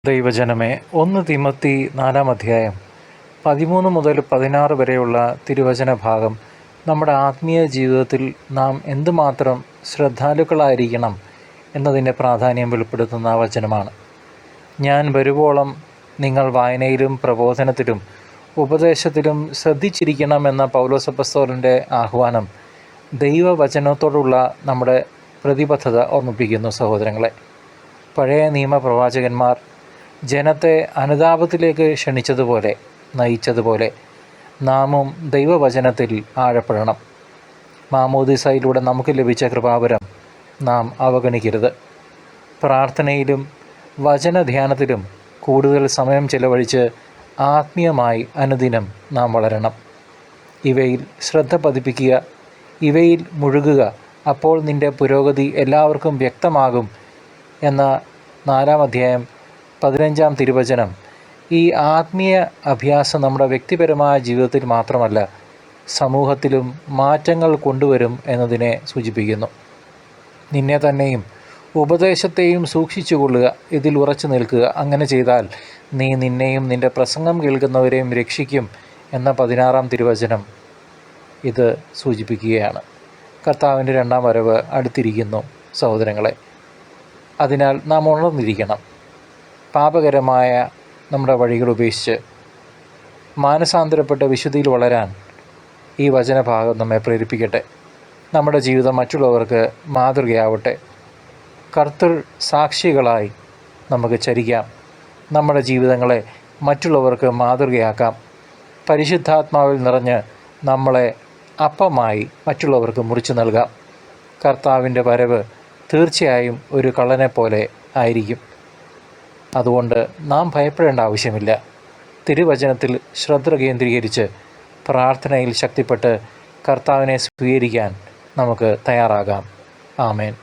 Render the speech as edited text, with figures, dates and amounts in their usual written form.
ദൈവജനമേ, 1 തിമോത്തി 4 അധ്യായം 13 മുതൽ 16 വരെയുള്ള തിരുവചന ഭാഗം നമ്മുടെ ആത്മീയ ജീവിതത്തിൽ നാം എന്തുമാത്രം ശ്രദ്ധാലുക്കളായിരിക്കണം എന്നതിൻ്റെ പ്രാധാന്യം വെളിപ്പെടുത്തുന്ന വചനമാണ്. ഞാൻ വരുവോളം നിങ്ങൾ വായനയിലും പ്രബോധനത്തിലും ഉപദേശത്തിലും ശ്രദ്ധിച്ചിരിക്കണമെന്ന പൗലോസപ്പസ്തോലൻ്റെ ആഹ്വാനം ദൈവവചനത്തോടുള്ള നമ്മുടെ പ്രതിബദ്ധത ഓർമ്മിപ്പിക്കുന്നു. സഹോദരങ്ങളെ, പഴയ നിയമപ്രവാചകന്മാർ ജനത്തെ അനുതാപത്തിലേക്ക് ക്ഷണിച്ചതുപോലെ, നയിച്ചതുപോലെ നാമും ദൈവവചനത്തിൽ ആഴപ്പെടണം. മാമോദീസയിലൂടെ നമുക്ക് ലഭിച്ച കൃപാവരം നാം അവഗണിക്കരുത്. പ്രാർത്ഥനയിലും വചനധ്യാനത്തിലും കൂടുതൽ സമയം ചെലവഴിച്ച് ആത്മീയമായി അനുദിനം നാം വളരണം. ഇവയിൽ ശ്രദ്ധ പതിപ്പിക്കുക, ഇവയിൽ മുഴുകുക, അപ്പോൾ നിൻ്റെ പുരോഗതി എല്ലാവർക്കും വ്യക്തമാകും എന്ന 4 അധ്യായം 15 തിരുവചനം ഈ ആത്മീയ അഭ്യാസം നമ്മുടെ വ്യക്തിപരമായ ജീവിതത്തിൽ മാത്രമല്ല, സമൂഹത്തിലും മാറ്റങ്ങൾ കൊണ്ടുവരും എന്നതിനെ സൂചിപ്പിക്കുന്നു. നിന്നെ തന്നെയും ഉപദേശത്തെയും സൂക്ഷിച്ചുകൊള്ളുക, ഇതിൽ ഉറച്ചു നിൽക്കുക. അങ്ങനെ ചെയ്താൽ നീ നിന്നെയും നിൻ്റെ പ്രസംഗം കേൾക്കുന്നവരെയും രക്ഷിക്കും എന്ന 16 തിരുവചനം ഇത് സൂചിപ്പിക്കുകയാണ്. കർത്താവിൻ്റെ 2ാം വരവ് അടുത്തിരിക്കുന്നു സഹോദരങ്ങളെ. അതിനാൽ നാം ഉണർന്നിരിക്കണം. പാപകരമായ നമ്മുടെ വഴികൾ ഉപേക്ഷിച്ച് മാനസാന്തരപ്പെട്ട വിശുദ്ധിയിൽ വളരാൻ ഈ വചനഭാഗം നമ്മെ പ്രേരിപ്പിക്കട്ടെ. നമ്മുടെ ജീവിതം മറ്റുള്ളവർക്ക് മാതൃകയാവട്ടെ. കർത്തൃ സാക്ഷികളായി നമുക്ക് ചരിക്കാം. നമ്മുടെ ജീവിതങ്ങളെ മറ്റുള്ളവർക്ക് മാതൃകയാക്കാം. പരിശുദ്ധാത്മാവിൽ നിറഞ്ഞ് നമ്മളെ അപ്പമായി മറ്റുള്ളവർക്ക് മുറിച്ചു നൽകാം. കർത്താവിൻ്റെ വരവ് തീർച്ചയായും ഒരു കള്ളനെപ്പോലെ ആയിരിക്കും. അതുകൊണ്ട് നാം ഭയപ്പെടേണ്ട ആവശ്യമില്ല. തിരുവചനത്തിൽ ശ്രദ്ധ കേന്ദ്രീകരിച്ച് പ്രാർത്ഥനയിൽ ശക്തിപ്പെട്ട് കർത്താവിനെ സ്വീകരിക്കാൻ നമുക്ക് തയ്യാറാകാം. ആമേൻ.